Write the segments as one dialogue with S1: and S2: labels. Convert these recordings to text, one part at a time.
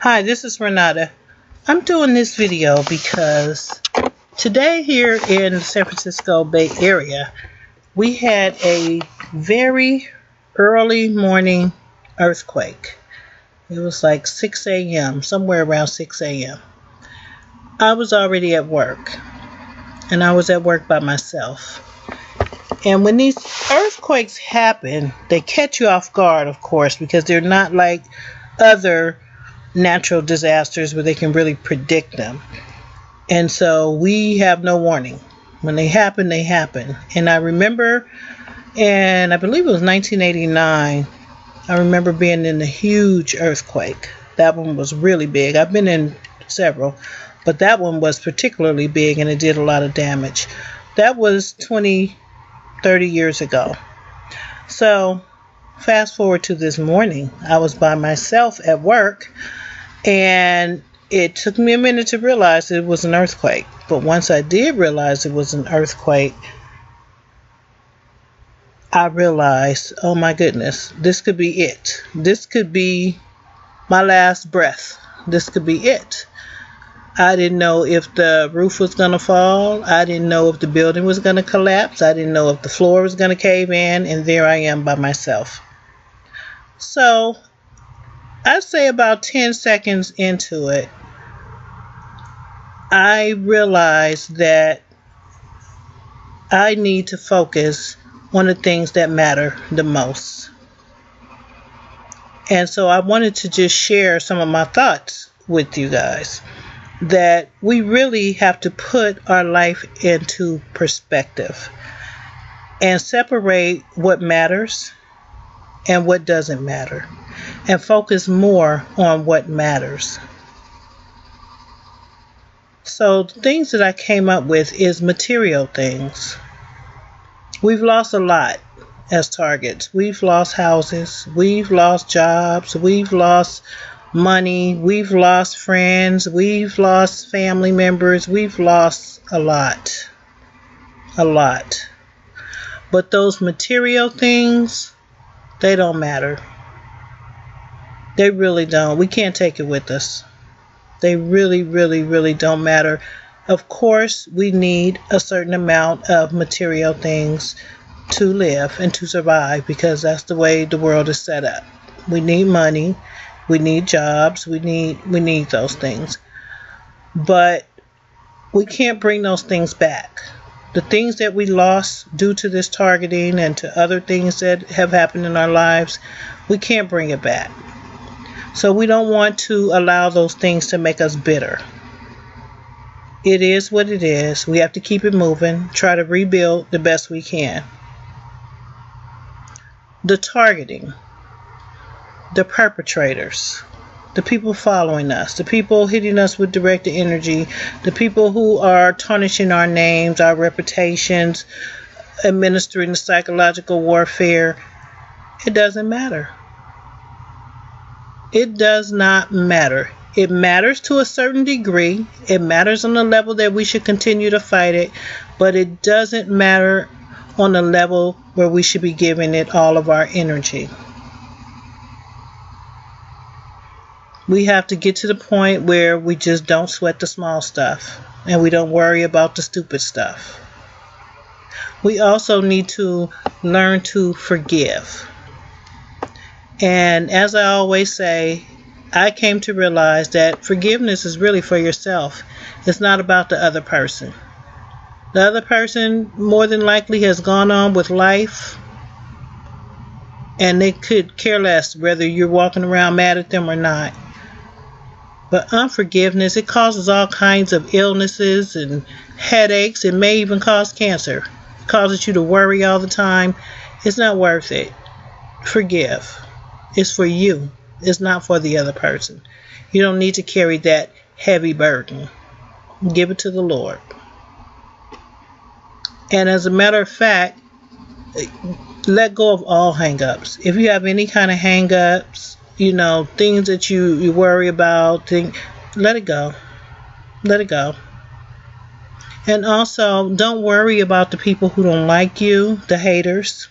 S1: Hi, this is Renata. I'm doing this video because today here in the San Francisco Bay Area, we had a very early morning earthquake. It was like 6 a.m., somewhere around 6 a.m. I was already at work, and I was at work by myself. And when these earthquakes happen, they catch you off guard, of course, because they're not like other natural disasters where they can really predict them. And so we have no warning. When they happen, they happen. And I remember, and I believe it was 1989, I remember being in a huge earthquake. That one was really big. I've been in several, but that one was particularly big and it did a lot of damage. That was 30 years ago. So fast forward to this morning. I was by myself at work, and it took me a minute to realize it was an earthquake. But once I did realize it was an earthquake, I realized, oh my goodness, this could be it. This could be my last breath. This could be it. I didn't know if the roof was going to fall. I didn't know if the building was going to collapse. I didn't know if the floor was going to cave in. And there I am by myself. So I'd say about 10 seconds into it, I realized that I need to focus on the things that matter the most. And so I wanted to just share some of my thoughts with you guys, that we really have to put our life into perspective and separate what matters and what doesn't matter, and focus more on what matters. So the things that I came up with is material things. We've lost a lot as targets. We've lost houses, we've lost jobs, we've lost money, we've lost friends, we've lost family members, we've lost a lot. But those material things, they don't matter. They really don't. We can't take it with us. They really, really, really don't matter. Of course, we need a certain amount of material things to live and to survive, because that's the way the world is set up. We need money. We need jobs. We need those things. But we can't bring those things back. The things that we lost due to this targeting and to other things that have happened in our lives, we can't bring it back. So we don't want to allow those things to make us bitter. It is what it is. We have to keep it moving, try to rebuild the best we can. The targeting, the perpetrators, the people following us, the people hitting us with directed energy, the people who are tarnishing our names, our reputations, administering the psychological warfare, it doesn't matter. It does not matter. It matters to a certain degree. It matters on the level that we should continue to fight it, but it doesn't matter on the level where we should be giving it all of our energy. We have to get to the point where we just don't sweat the small stuff and we don't worry about the stupid stuff. We also need to learn to forgive. And as I always say, I came to realize that forgiveness is really for yourself. It's not about the other person. The other person more than likely has gone on with life, and they could care less whether you're walking around mad at them or not. But unforgiveness, it causes all kinds of illnesses and headaches. It may even cause cancer. It causes you to worry all the time. It's not worth it. Forgive. It's for you. It's not for the other person. You don't need to carry that heavy burden. Give it to the Lord. And as a matter of fact, let go of all hang-ups. If you have any kind of hang-ups, things that you worry about, let it go. Let it go. And also, don't worry about the people who don't like you, the haters.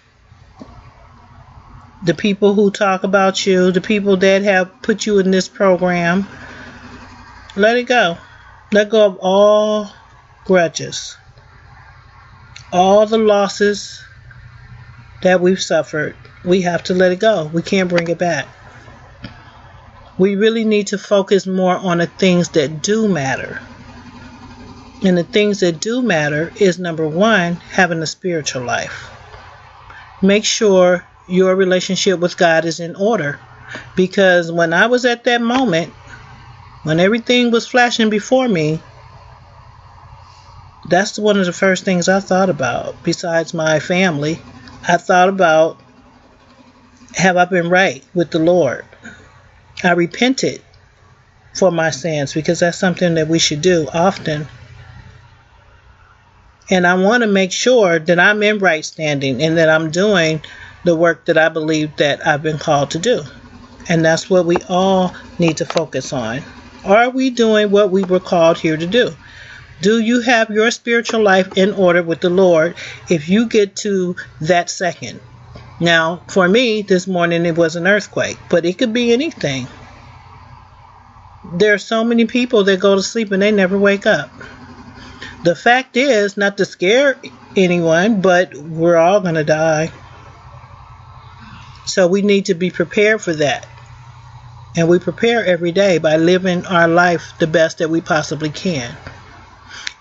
S1: the people who talk about you, the people that have put you in this program. Let it go. Let go of all grudges, all the losses that we've suffered. We have to let it go. We can't bring it back. We really need to focus more on the things that do matter. And the things that do matter is, number one, having a spiritual life. Make sure your relationship with God is in order. Because when I was at that moment, when everything was flashing before me, that's one of the first things I thought about. Besides my family, I thought about, have I been right with the Lord? I repented for my sins, because that's something that we should do often. And I want to make sure that I'm in right standing and that I'm doing the work that I believe that I've been called to do. And that's what we all need to focus on. Are we doing what we were called here to do? Do you have your spiritual life in order with the Lord if you get to that second? Now, for me, this morning it was an earthquake, but it could be anything. There are so many people that go to sleep and they never wake up. The fact is, not to scare anyone, but we're all going to die. So we need to be prepared for that. And we prepare every day by living our life the best that we possibly can.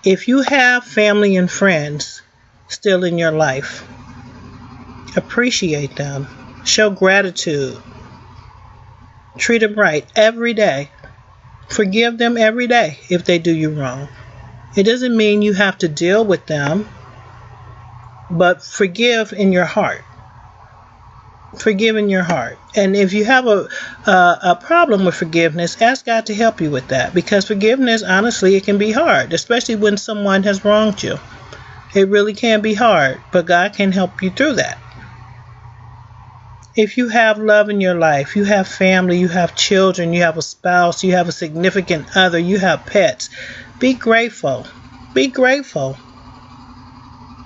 S1: If you have family and friends still in your life, appreciate them. Show gratitude. Treat them right every day. Forgive them every day if they do you wrong. It doesn't mean you have to deal with them, but forgive in your heart. Forgive in your heart. And if you have a problem with forgiveness, ask God to help you with that, because forgiveness, honestly, it can be hard, especially when someone has wronged you. It really can be hard, but God can help you through that. If you have love in your life, you have family, you have children, you have a spouse, you have a significant other, you have pets, be grateful. Be grateful.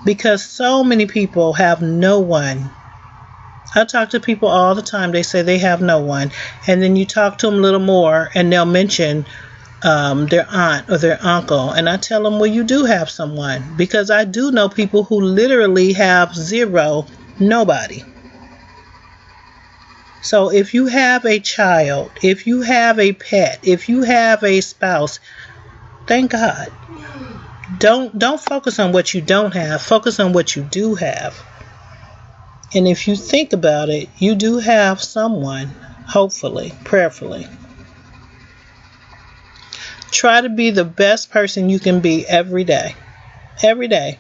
S1: Because so many people have no one. I talk to people all the time. They say they have no one. And then you talk to them a little more and they'll mention their aunt or their uncle. And I tell them, well, you do have someone. Because I do know people who literally have zero, nobody. So if you have a child, if you have a pet, if you have a spouse, thank God. Don't focus on what you don't have. Focus on what you do have. And if you think about it, you do have someone, hopefully, prayerfully. Try to be the best person you can be every day. Every day.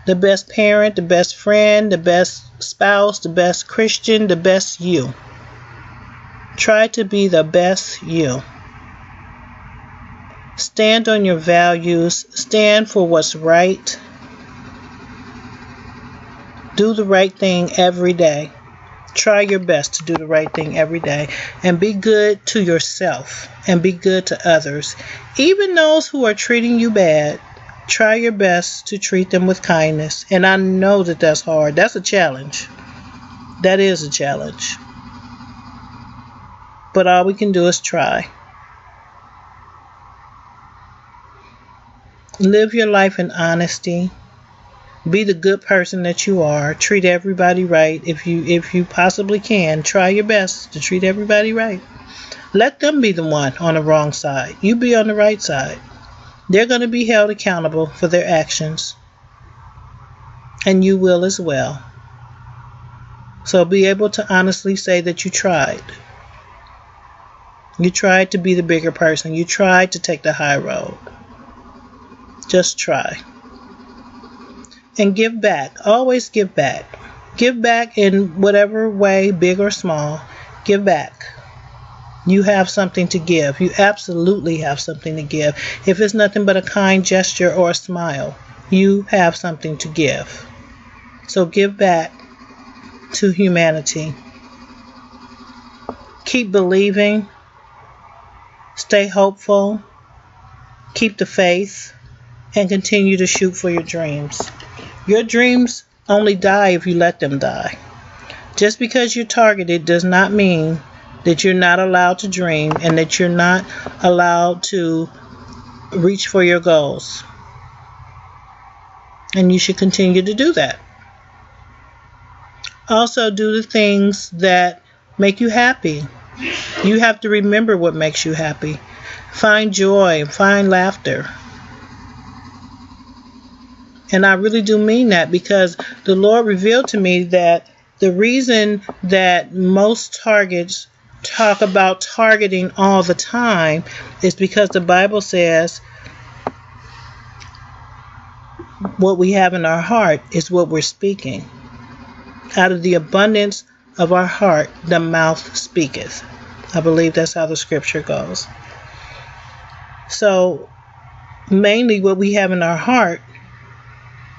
S1: The best parent, the best friend, the best spouse, the best Christian, the best you. Try to be the best you. Stand on your values. Stand for what's right. Do the right thing every day. Try your best to do the right thing every day. And be good to yourself. And be good to others. Even those who are treating you bad, try your best to treat them with kindness. And I know that that's hard. That's a challenge. That is a challenge. But all we can do is try. Live your life in honesty. Be the good person that you are. Treat everybody right. If you possibly can, try your best to treat everybody right. Let them be the one on the wrong side. You be on the right side. They're going to be held accountable for their actions. And you will as well. So be able to honestly say that you tried. You tried to be the bigger person. You tried to take the high road. Just try. And give back. Always give back. Give back in whatever way, big or small. Give back. You have something to give. You absolutely have something to give. If it's nothing but a kind gesture or a smile, you have something to give. So give back to humanity. Keep believing. Stay hopeful. Keep the faith. And continue to shoot for your dreams. Your dreams only die if you let them die. Just because you're targeted does not mean that you're not allowed to dream and that you're not allowed to reach for your goals. And you should continue to do that. Also, do the things that make you happy. You have to remember what makes you happy. Find joy, find laughter. And I really do mean that, because the Lord revealed to me that the reason that most targets talk about targeting all the time is because the Bible says what we have in our heart is what we're speaking. Out of the abundance of our heart, the mouth speaketh. I believe that's how the scripture goes. So, mainly what we have in our heart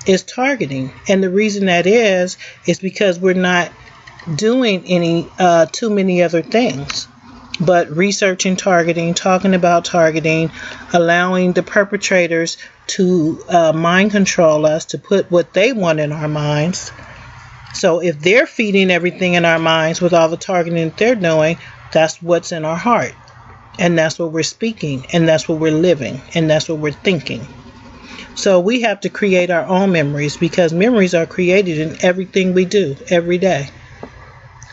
S1: is targeting. And the reason that is because we're not doing too many other things. But researching targeting, talking about targeting, allowing the perpetrators to mind control us, to put what they want in our minds. So if they're feeding everything in our minds with all the targeting that they're doing, that's what's in our heart. And that's what we're speaking. And that's what we're living. And that's what we're thinking. So we have to create our own memories, because memories are created in everything we do every day.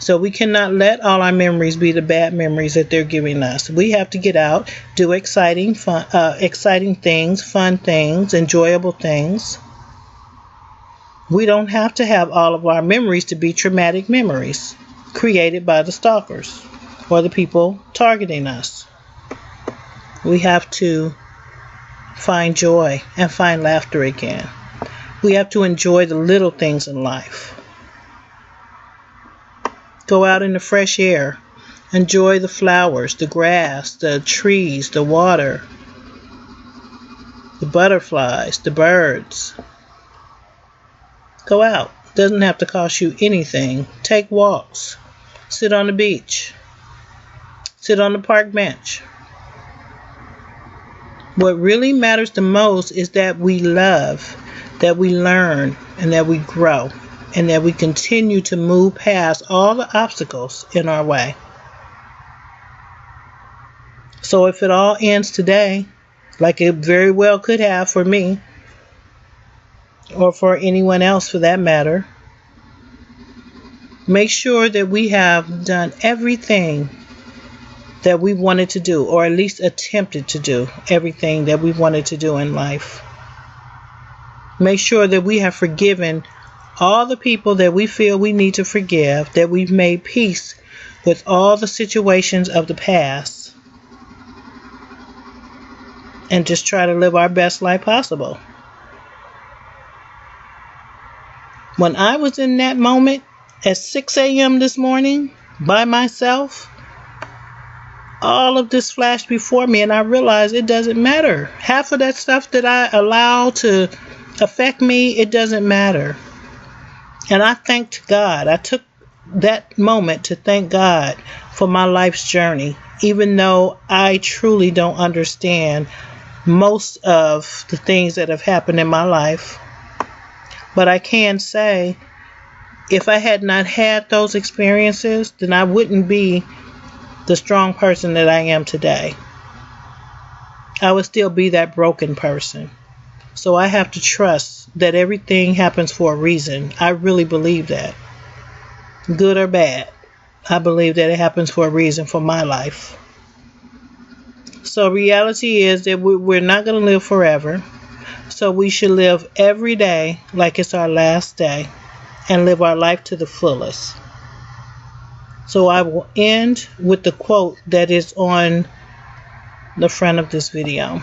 S1: So we cannot let all our memories be the bad memories that they're giving us. We have to get out, do exciting things, fun things, enjoyable things. We don't have to have all of our memories to be traumatic memories created by the stalkers or the people targeting us. We have to find joy and find laughter again. We have to enjoy the little things in life. Go out in the fresh air. Enjoy the flowers, the grass, the trees, the water, the butterflies, the birds. Go out. Doesn't have to cost you anything. Take walks. Sit on the beach. Sit on the park bench. What really matters the most is that we love, that we learn, and that we grow, and that we continue to move past all the obstacles in our way. So if it all ends today, like it very well could have for me, or for anyone else for that matter, make sure that we have done everything that we wanted to do, or at least attempted to do everything that we wanted to do in life. Make sure that we have forgiven all the people that we feel we need to forgive, that we've made peace with all the situations of the past, and just try to live our best life possible. When I was in that moment at 6 a.m. this morning by myself, all of this flashed before me, and I realized it doesn't matter. Half of that stuff that I allow to affect me, it doesn't matter. And I thanked God. I took that moment to thank God for my life's journey, even though I truly don't understand most of the things that have happened in my life. But I can say, if I had not had those experiences, then I wouldn't be the strong person that I am today. I would still be that broken person. So I have to trust that everything happens for a reason. I really believe that. Good or bad, I believe that it happens for a reason for my life. So reality is that we're not going to live forever. So we should live every day like it's our last day and live our life to the fullest. So I will end with the quote that is on the front of this video.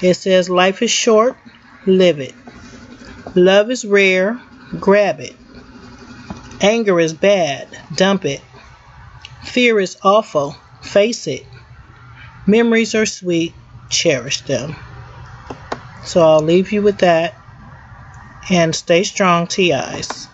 S1: It says, "Life is short, live it. Love is rare, grab it. Anger is bad, dump it. Fear is awful, face it. Memories are sweet, cherish them." So I'll leave you with that, and stay strong, TIs.